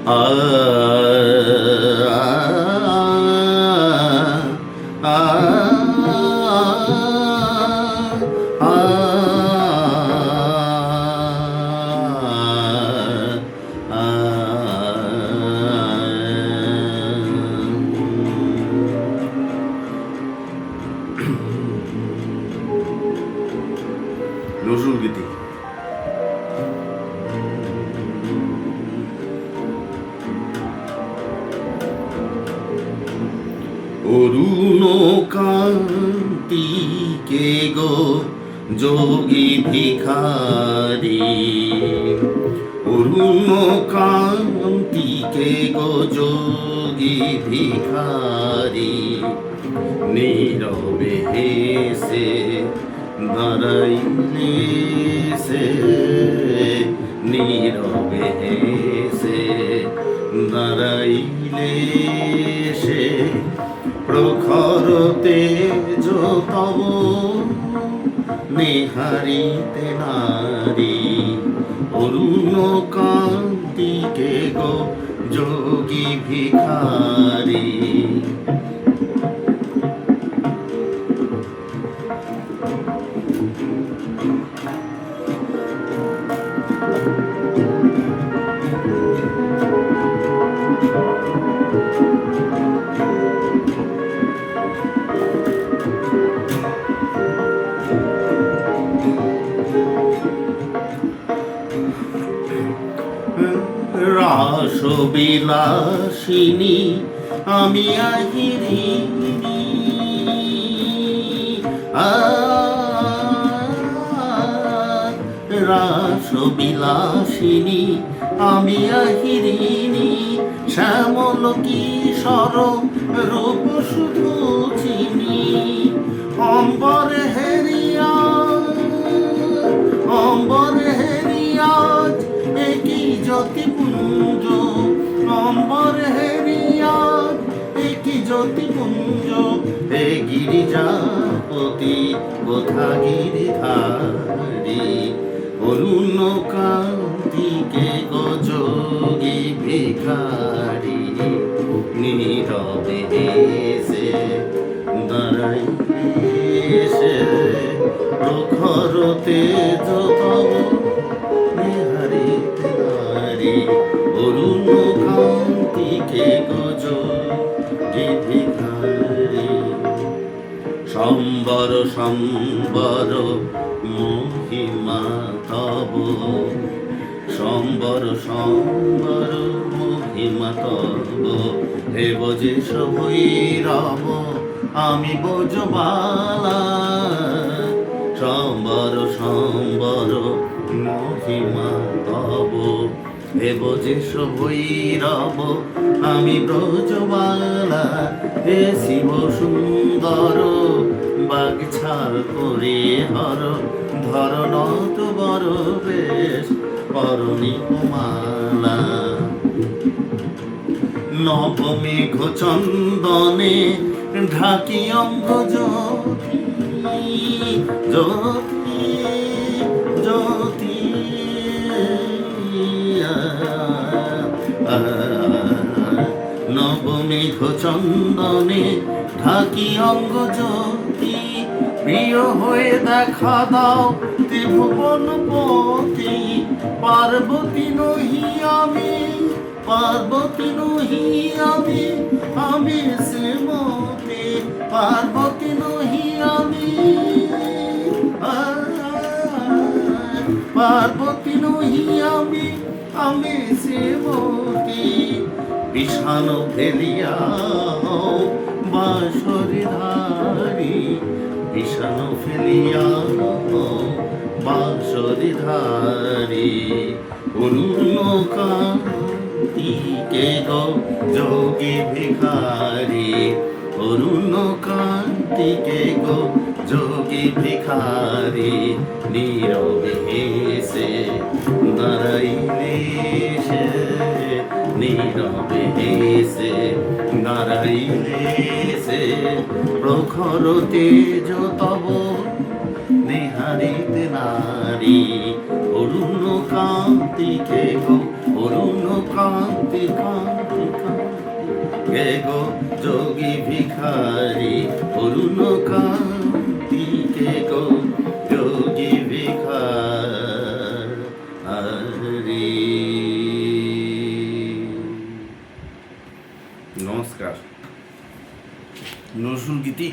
আ আ নজরুল গীতি। অরুণ কান্তি কে গো যোগী ভিখারি, অরুণ কান্তি কে গো যোগী ভিখারি, নীরবে হেসে দাঁড়াইলে সে, নীরবে হেসে দাঁড়াইলে সে, প্রখর তেজ তব নেহারিতে নারী, অরুণ কান্তি কে গো যোগী ভিখারি। রাসবিলাসিনী আমি আহিরিনী, রাসবিলাসিনী আমি আহিরিনী, শ্যামল কিশোর রূপ শুধু চিনি, অম্বরে হেরিয়া অম্বরে হেরিয়াজ একই জ্যোতি পুঞ্জ, অম্বরে হেরিয়াজ একই জ্যোতি পুঞ্জ, হে গিরিজাপতি কোথা গিরিধারী, অরুণ কান্তি কে গো যোগী ভিখারি, নীরবে হেসে দাঁড়াইলে সে, প্রখর তেজ তব নেহারিতে নারী, অরুণ কান্তি কে গো যোগী ভিখারি। সম্বর সম্বর মহিমা তব, সম্বর সম্বর মহিমা তব, হে বোঝে ভৈরব আমি বোঝবালা, সম্বর সম্বর মহিমা তব, হে বোঝে ভৈরব আমি ব্রজবালা, হে শিব সুন্দর বাগছাল করে হর, ধর নত বড় বেশ পরনি মালা, নবমেঘ চন্দনে ঢাকি অঙ্গ জ্যোতি, জ্যোতি জ্যোতি, নবমেঘ চন্দনে ঢাকি অঙ্গ জ্যোতি, প্রিয় হয়ে দেখা দাও ত্রিভুবনপতি, পার্বতী নহি আমি, পার্বতী নহি আমি, আমি শ্রীমতী পার্বতী নহি আমি, পার্বতী নহি আমি, আমি শ্রীমতী, বিষাণ ফেলিয়া বাঁশরি ধারি, বিষাণ ফেলিয়া বাঁশরি ধারি, অরুণ কান্তি কে গো যোগী ভিখারি, অরুণ কান্তি কে গো যোগী ভিখারি, নীরবে হেসে দাঁড়াইলে সে, নীরবে হেসে দাঁড়াইলে সে, প্রখর তেজ তব নেহারিতে নারী, অরুণ কান্তি কে গো অরুণ কান্তি কান্তি কান্তি কে গো যোগী ভিখারি, অরুণ কান্তি কে গো যোগী ভিখারি। নমস্কার। নজরুল গীতি